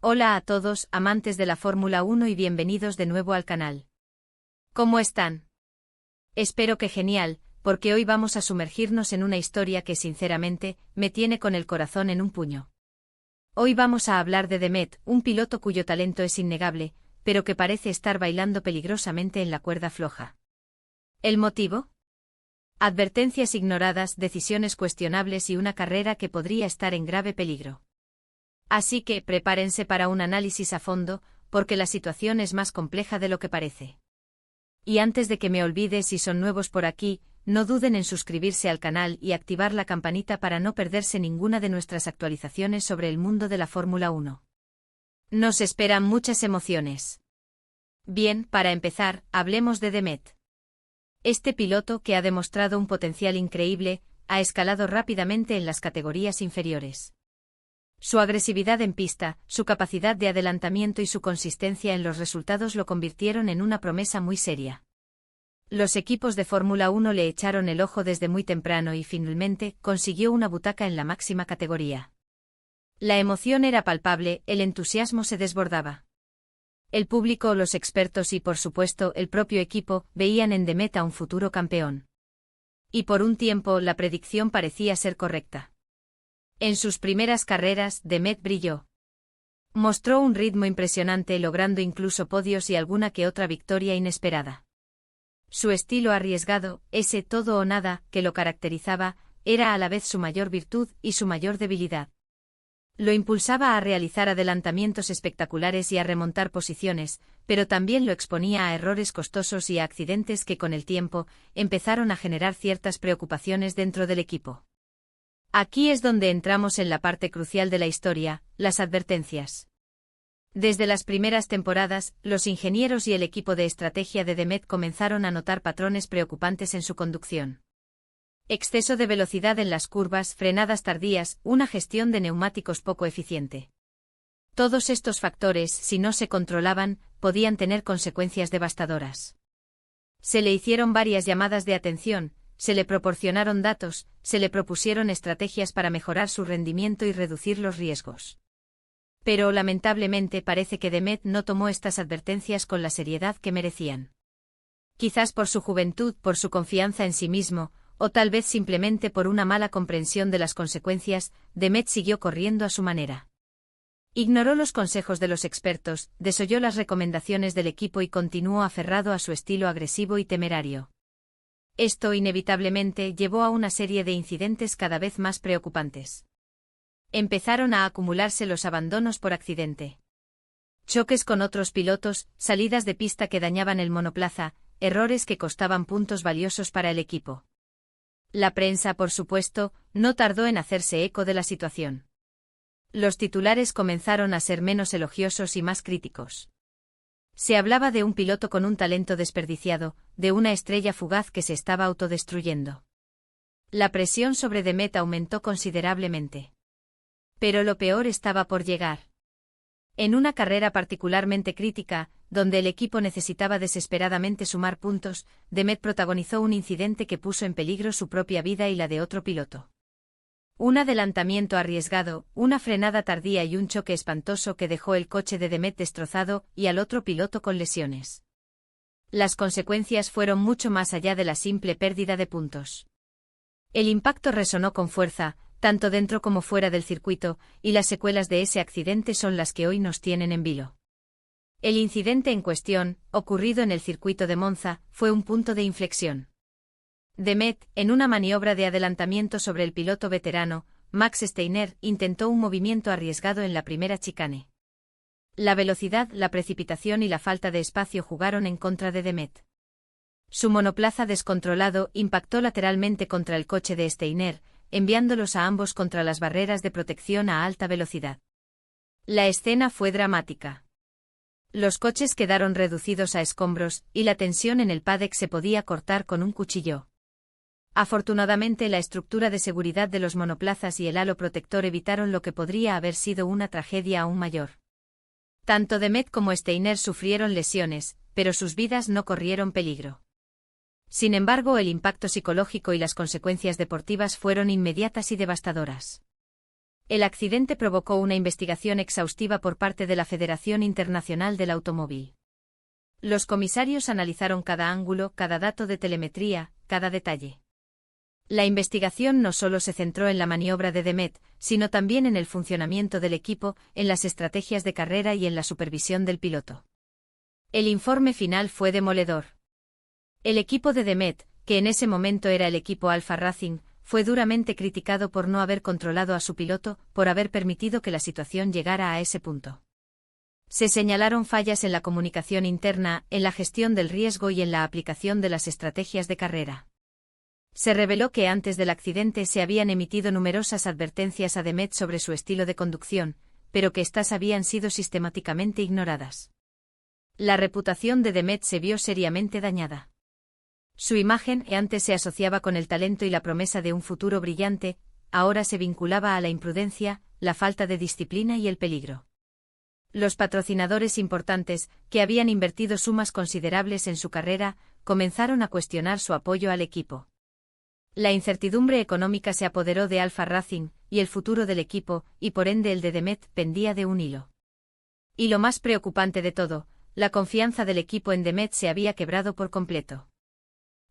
Hola a todos, amantes de la Fórmula 1 y bienvenidos de nuevo al canal. ¿Cómo están? Espero que genial, porque hoy vamos a sumergirnos en una historia que sinceramente, me tiene con el corazón en un puño. Hoy vamos a hablar de Demet, un piloto cuyo talento es innegable, pero que parece estar bailando peligrosamente en la cuerda floja. ¿El motivo? Advertencias ignoradas, decisiones cuestionables y una carrera que podría estar en grave peligro. Así que prepárense para un análisis a fondo, porque la situación es más compleja de lo que parece. Y antes de que me olvide, si son nuevos por aquí, no duden en suscribirse al canal y activar la campanita para no perderse ninguna de nuestras actualizaciones sobre el mundo de la Fórmula 1. Nos esperan muchas emociones. Bien, para empezar, hablemos de Demet. Este piloto, que ha demostrado un potencial increíble, ha escalado rápidamente en las categorías inferiores. Su agresividad en pista, su capacidad de adelantamiento y su consistencia en los resultados lo convirtieron en una promesa muy seria. Los equipos de Fórmula 1 le echaron el ojo desde muy temprano y finalmente consiguió una butaca en la máxima categoría. La emoción era palpable, el entusiasmo se desbordaba. El público, los expertos y por supuesto el propio equipo veían en Demet a un futuro campeón. Y por un tiempo la predicción parecía ser correcta. En sus primeras carreras, Demet brilló. Mostró un ritmo impresionante, logrando incluso podios y alguna que otra victoria inesperada. Su estilo arriesgado, ese todo o nada que lo caracterizaba, era a la vez su mayor virtud y su mayor debilidad. Lo impulsaba a realizar adelantamientos espectaculares y a remontar posiciones, pero también lo exponía a errores costosos y a accidentes que con el tiempo empezaron a generar ciertas preocupaciones dentro del equipo. Aquí es donde entramos en la parte crucial de la historia, las advertencias. Desde las primeras temporadas, los ingenieros y el equipo de estrategia de Demet comenzaron a notar patrones preocupantes en su conducción. Exceso de velocidad en las curvas, frenadas tardías, una gestión de neumáticos poco eficiente. Todos estos factores, si no se controlaban, podían tener consecuencias devastadoras. Se le hicieron varias llamadas de atención, se le proporcionaron datos, se le propusieron estrategias para mejorar su rendimiento y reducir los riesgos. Pero lamentablemente parece que Demet no tomó estas advertencias con la seriedad que merecían. Quizás por su juventud, por su confianza en sí mismo, o tal vez simplemente por una mala comprensión de las consecuencias, Demet siguió corriendo a su manera. Ignoró los consejos de los expertos, desoyó las recomendaciones del equipo y continuó aferrado a su estilo agresivo y temerario. Esto inevitablemente llevó a una serie de incidentes cada vez más preocupantes. Empezaron a acumularse los abandonos por accidente. Choques con otros pilotos, salidas de pista que dañaban el monoplaza, errores que costaban puntos valiosos para el equipo. La prensa, por supuesto, no tardó en hacerse eco de la situación. Los titulares comenzaron a ser menos elogiosos y más críticos. Se hablaba de un piloto con un talento desperdiciado, de una estrella fugaz que se estaba autodestruyendo. La presión sobre Demet aumentó considerablemente. Pero lo peor estaba por llegar. En una carrera particularmente crítica, donde el equipo necesitaba desesperadamente sumar puntos, Demet protagonizó un incidente que puso en peligro su propia vida y la de otro piloto. Un adelantamiento arriesgado, una frenada tardía y un choque espantoso que dejó el coche de Demet destrozado y al otro piloto con lesiones. Las consecuencias fueron mucho más allá de la simple pérdida de puntos. El impacto resonó con fuerza, tanto dentro como fuera del circuito, y las secuelas de ese accidente son las que hoy nos tienen en vilo. El incidente en cuestión, ocurrido en el circuito de Monza, fue un punto de inflexión. Demet, en una maniobra de adelantamiento sobre el piloto veterano, Max Steiner, intentó un movimiento arriesgado en la primera chicane. La velocidad, la precipitación y la falta de espacio jugaron en contra de Demet. Su monoplaza descontrolado impactó lateralmente contra el coche de Steiner, enviándolos a ambos contra las barreras de protección a alta velocidad. La escena fue dramática. Los coches quedaron reducidos a escombros, y la tensión en el paddock se podía cortar con un cuchillo. Afortunadamente la estructura de seguridad de los monoplazas y el halo protector evitaron lo que podría haber sido una tragedia aún mayor. Tanto Demet como Steiner sufrieron lesiones, pero sus vidas no corrieron peligro. Sin embargo, el impacto psicológico y las consecuencias deportivas fueron inmediatas y devastadoras. El accidente provocó una investigación exhaustiva por parte de la Federación Internacional del Automóvil. Los comisarios analizaron cada ángulo, cada dato de telemetría, cada detalle. La investigación no solo se centró en la maniobra de Demet, sino también en el funcionamiento del equipo, en las estrategias de carrera y en la supervisión del piloto. El informe final fue demoledor. El equipo de Demet, que en ese momento era el equipo Alfa Racing, fue duramente criticado por no haber controlado a su piloto, por haber permitido que la situación llegara a ese punto. Se señalaron fallas en la comunicación interna, en la gestión del riesgo y en la aplicación de las estrategias de carrera. Se reveló que antes del accidente se habían emitido numerosas advertencias a Demet sobre su estilo de conducción, pero que éstas habían sido sistemáticamente ignoradas. La reputación de Demet se vio seriamente dañada. Su imagen, que antes se asociaba con el talento y la promesa de un futuro brillante, ahora se vinculaba a la imprudencia, la falta de disciplina y el peligro. Los patrocinadores importantes, que habían invertido sumas considerables en su carrera, comenzaron a cuestionar su apoyo al equipo. La incertidumbre económica se apoderó de Alfa Racing, y el futuro del equipo, y por ende el de Demet, pendía de un hilo. Y lo más preocupante de todo, la confianza del equipo en Demet se había quebrado por completo.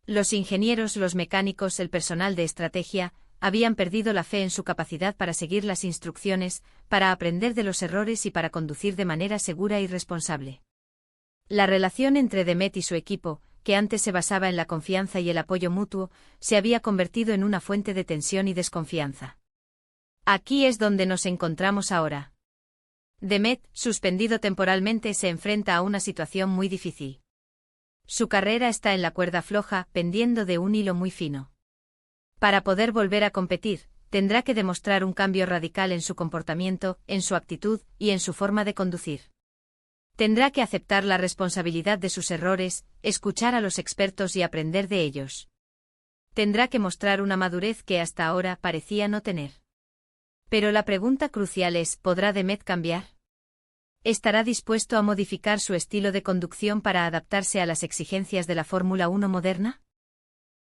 Los ingenieros, los mecánicos, el personal de estrategia, habían perdido la fe en su capacidad para seguir las instrucciones, para aprender de los errores y para conducir de manera segura y responsable. La relación entre Demet y su equipo, que antes se basaba en la confianza y el apoyo mutuo, se había convertido en una fuente de tensión y desconfianza. Aquí es donde nos encontramos ahora. Demet, suspendido temporalmente, se enfrenta a una situación muy difícil. Su carrera está en la cuerda floja, pendiendo de un hilo muy fino. Para poder volver a competir, tendrá que demostrar un cambio radical en su comportamiento, en su actitud y en su forma de conducir. Tendrá que aceptar la responsabilidad de sus errores, escuchar a los expertos y aprender de ellos. Tendrá que mostrar una madurez que hasta ahora parecía no tener. Pero la pregunta crucial es, ¿podrá Demet cambiar? ¿Estará dispuesto a modificar su estilo de conducción para adaptarse a las exigencias de la Fórmula 1 moderna?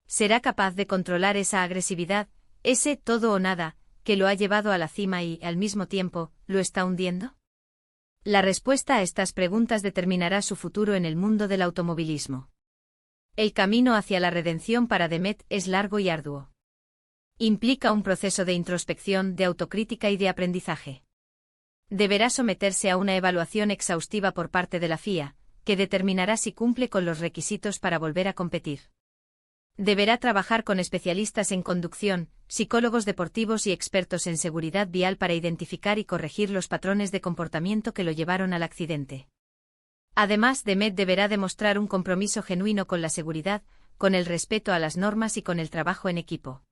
¿Será capaz de controlar esa agresividad, ese todo o nada, que lo ha llevado a la cima y, al mismo tiempo, lo está hundiendo? La respuesta a estas preguntas determinará su futuro en el mundo del automovilismo. El camino hacia la redención para Demet es largo y arduo. Implica un proceso de introspección, de autocrítica y de aprendizaje. Deberá someterse a una evaluación exhaustiva por parte de la FIA, que determinará si cumple con los requisitos para volver a competir. Deberá trabajar con especialistas en conducción, psicólogos deportivos y expertos en seguridad vial para identificar y corregir los patrones de comportamiento que lo llevaron al accidente. Además, Demet deberá demostrar un compromiso genuino con la seguridad, con el respeto a las normas y con el trabajo en equipo.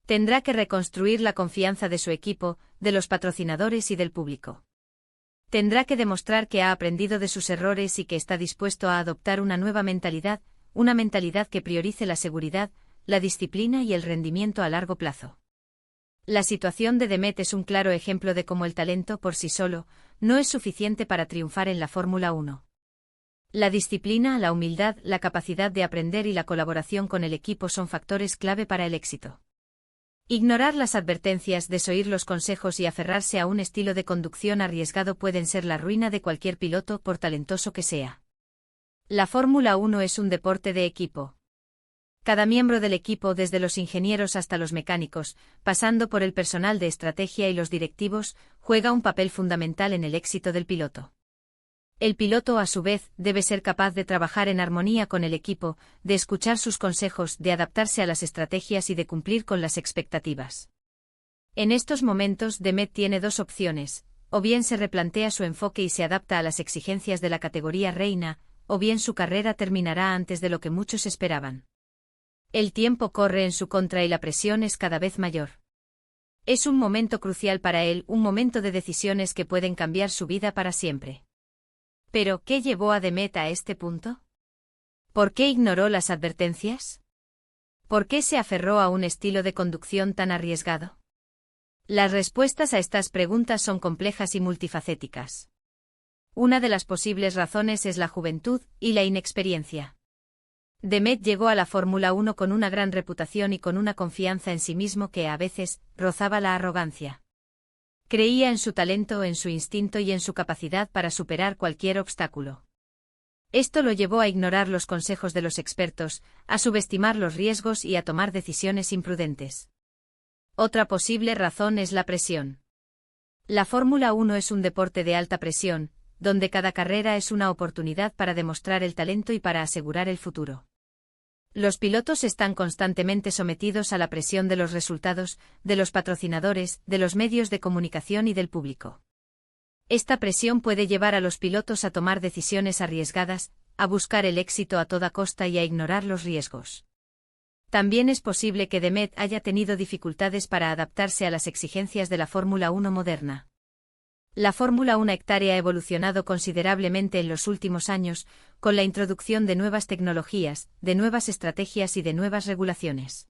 Tendrá que reconstruir la confianza de su equipo, de los patrocinadores y del público. Tendrá que demostrar que ha aprendido de sus errores y que está dispuesto a adoptar una nueva mentalidad, una mentalidad que priorice la seguridad, la disciplina y el rendimiento a largo plazo. La situación de Demet es un claro ejemplo de cómo el talento por sí solo no es suficiente para triunfar en la Fórmula 1. La disciplina, la humildad, la capacidad de aprender y la colaboración con el equipo son factores clave para el éxito. Ignorar las advertencias, desoír los consejos y aferrarse a un estilo de conducción arriesgado pueden ser la ruina de cualquier piloto, por talentoso que sea. La Fórmula 1 es un deporte de equipo. Cada miembro del equipo, desde los ingenieros hasta los mecánicos, pasando por el personal de estrategia y los directivos, juega un papel fundamental en el éxito del piloto. El piloto, a su vez, debe ser capaz de trabajar en armonía con el equipo, de escuchar sus consejos, de adaptarse a las estrategias y de cumplir con las expectativas. En estos momentos, Demet tiene dos opciones: o bien se replantea su enfoque y se adapta a las exigencias de la categoría reina, o bien su carrera terminará antes de lo que muchos esperaban. El tiempo corre en su contra y la presión es cada vez mayor. Es un momento crucial para él, un momento de decisiones que pueden cambiar su vida para siempre. ¿Pero qué llevó a Demet a este punto? ¿Por qué ignoró las advertencias? ¿Por qué se aferró a un estilo de conducción tan arriesgado? Las respuestas a estas preguntas son complejas y multifacéticas. Una de las posibles razones es la juventud y la inexperiencia. Demet llegó a la Fórmula 1 con una gran reputación y con una confianza en sí mismo que a veces rozaba la arrogancia. Creía en su talento, en su instinto y en su capacidad para superar cualquier obstáculo. Esto lo llevó a ignorar los consejos de los expertos, a subestimar los riesgos y a tomar decisiones imprudentes. Otra posible razón es la presión. La Fórmula 1 es un deporte de alta presión, donde cada carrera es una oportunidad para demostrar el talento y para asegurar el futuro. Los pilotos están constantemente sometidos a la presión de los resultados, de los patrocinadores, de los medios de comunicación y del público. Esta presión puede llevar a los pilotos a tomar decisiones arriesgadas, a buscar el éxito a toda costa y a ignorar los riesgos. También es posible que Demet haya tenido dificultades para adaptarse a las exigencias de la Fórmula 1 moderna. La Fórmula 1 hectárea ha evolucionado considerablemente en los últimos años, con la introducción de nuevas tecnologías, de nuevas estrategias y de nuevas regulaciones.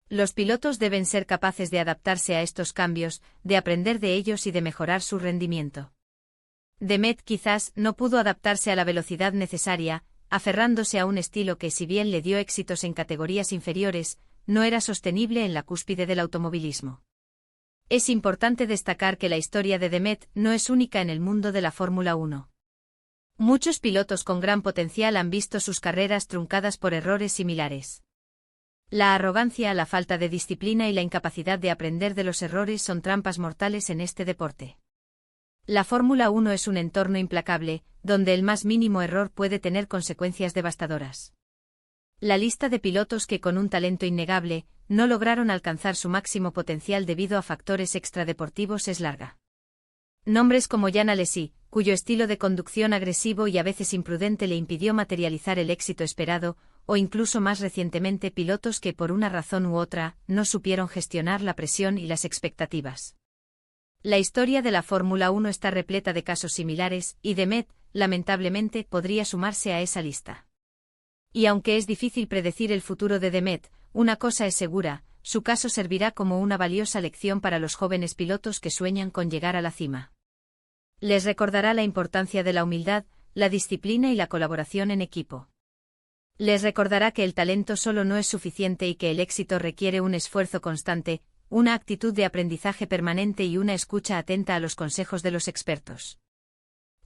Los pilotos deben ser capaces de adaptarse a estos cambios, de aprender de ellos y de mejorar su rendimiento. Demet quizás no pudo adaptarse a la velocidad necesaria, aferrándose a un estilo que, si bien le dio éxitos en categorías inferiores, no era sostenible en la cúspide del automovilismo. Es importante destacar que la historia de Demet no es única en el mundo de la Fórmula 1. Muchos pilotos con gran potencial han visto sus carreras truncadas por errores similares. La arrogancia, la falta de disciplina y la incapacidad de aprender de los errores son trampas mortales en este deporte. La Fórmula 1 es un entorno implacable, donde el más mínimo error puede tener consecuencias devastadoras. La lista de pilotos que con un talento innegable, no lograron alcanzar su máximo potencial debido a factores extradeportivos es larga. Nombres como Jean Alesi, cuyo estilo de conducción agresivo y a veces imprudente le impidió materializar el éxito esperado, o incluso más recientemente pilotos que por una razón u otra, no supieron gestionar la presión y las expectativas. La historia de la Fórmula 1 está repleta de casos similares, y Demet, lamentablemente, podría sumarse a esa lista. Y aunque es difícil predecir el futuro de Demet, una cosa es segura, su caso servirá como una valiosa lección para los jóvenes pilotos que sueñan con llegar a la cima. Les recordará la importancia de la humildad, la disciplina y la colaboración en equipo. Les recordará que el talento solo no es suficiente y que el éxito requiere un esfuerzo constante, una actitud de aprendizaje permanente y una escucha atenta a los consejos de los expertos.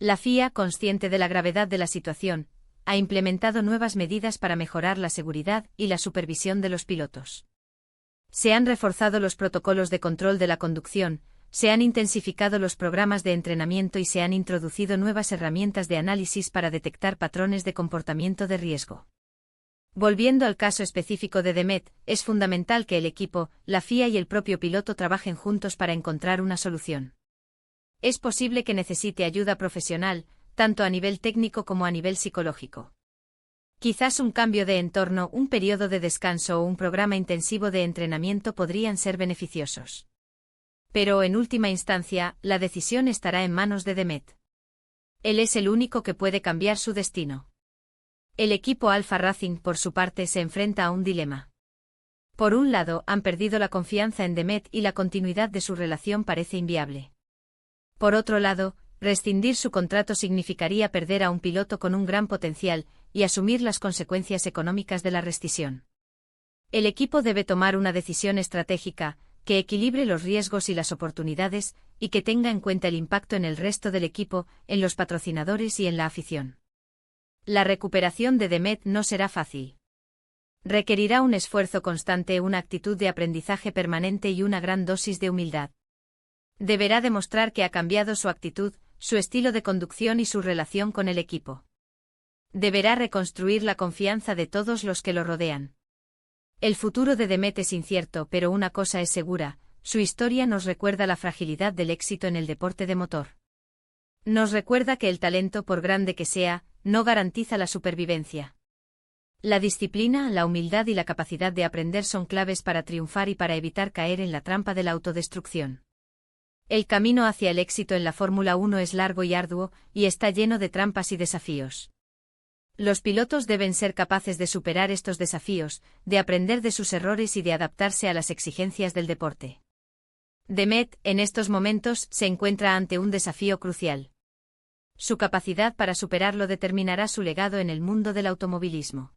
La FIA, consciente de la gravedad de la situación, ha implementado nuevas medidas para mejorar la seguridad y la supervisión de los pilotos. Se han reforzado los protocolos de control de la conducción, se han intensificado los programas de entrenamiento y se han introducido nuevas herramientas de análisis para detectar patrones de comportamiento de riesgo. Volviendo al caso específico de Demet, es fundamental que el equipo, la FIA y el propio piloto trabajen juntos para encontrar una solución. Es posible que necesite ayuda profesional, tanto a nivel técnico como a nivel psicológico. Quizás un cambio de entorno, un periodo de descanso o un programa intensivo de entrenamiento podrían ser beneficiosos. Pero en última instancia, la decisión estará en manos de Demet. Él es el único que puede cambiar su destino. El equipo Alfa Racing, por su parte, se enfrenta a un dilema. Por un lado, han perdido la confianza en Demet y la continuidad de su relación parece inviable. Por otro lado, rescindir su contrato significaría perder a un piloto con un gran potencial y asumir las consecuencias económicas de la rescisión. El equipo debe tomar una decisión estratégica, que equilibre los riesgos y las oportunidades, y que tenga en cuenta el impacto en el resto del equipo, en los patrocinadores y en la afición. La recuperación de Demet no será fácil. Requerirá un esfuerzo constante, una actitud de aprendizaje permanente y una gran dosis de humildad. Deberá demostrar que ha cambiado su actitud, su estilo de conducción y su relación con el equipo. Deberá reconstruir la confianza de todos los que lo rodean. El futuro de Demet es incierto, pero una cosa es segura, su historia nos recuerda la fragilidad del éxito en el deporte de motor. Nos recuerda que el talento, por grande que sea, no garantiza la supervivencia. La disciplina, la humildad y la capacidad de aprender son claves para triunfar y para evitar caer en la trampa de la autodestrucción. El camino hacia el éxito en la Fórmula 1 es largo y arduo, y está lleno de trampas y desafíos. Los pilotos deben ser capaces de superar estos desafíos, de aprender de sus errores y de adaptarse a las exigencias del deporte. Demet, en estos momentos, se encuentra ante un desafío crucial. Su capacidad para superarlo determinará su legado en el mundo del automovilismo.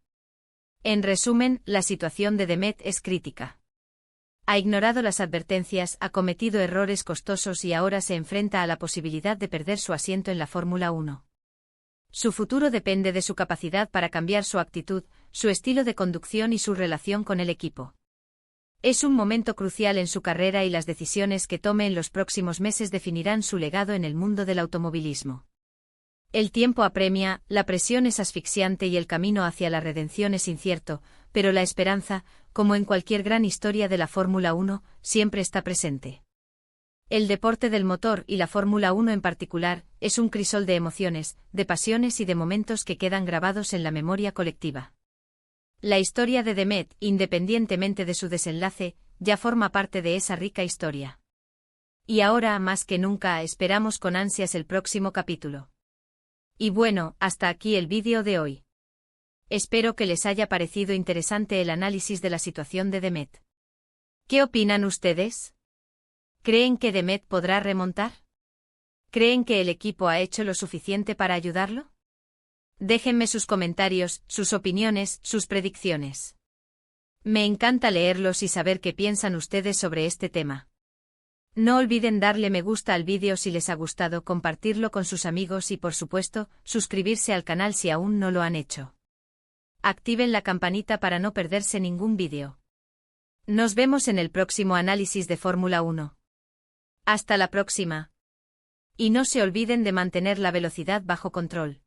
En resumen, la situación de Demet es crítica. Ha ignorado las advertencias, ha cometido errores costosos y ahora se enfrenta a la posibilidad de perder su asiento en la Fórmula 1. Su futuro depende de su capacidad para cambiar su actitud, su estilo de conducción y su relación con el equipo. Es un momento crucial en su carrera y las decisiones que tome en los próximos meses definirán su legado en el mundo del automovilismo. El tiempo apremia, la presión es asfixiante y el camino hacia la redención es incierto, pero la esperanza, como en cualquier gran historia de la Fórmula 1, siempre está presente. El deporte del motor y la Fórmula 1 en particular, es un crisol de emociones, de pasiones y de momentos que quedan grabados en la memoria colectiva. La historia de Demet, independientemente de su desenlace, ya forma parte de esa rica historia. Y ahora, más que nunca, esperamos con ansias el próximo capítulo. Y bueno, hasta aquí el vídeo de hoy. Espero que les haya parecido interesante el análisis de la situación de Demet. ¿Qué opinan ustedes? ¿Creen que Demet podrá remontar? ¿Creen que el equipo ha hecho lo suficiente para ayudarlo? Déjenme sus comentarios, sus opiniones, sus predicciones. Me encanta leerlos y saber qué piensan ustedes sobre este tema. No olviden darle me gusta al vídeo si les ha gustado, compartirlo con sus amigos y por supuesto, suscribirse al canal si aún no lo han hecho. Activen la campanita para no perderse ningún vídeo. Nos vemos en el próximo análisis de Fórmula 1. Hasta la próxima. Y no se olviden de mantener la velocidad bajo control.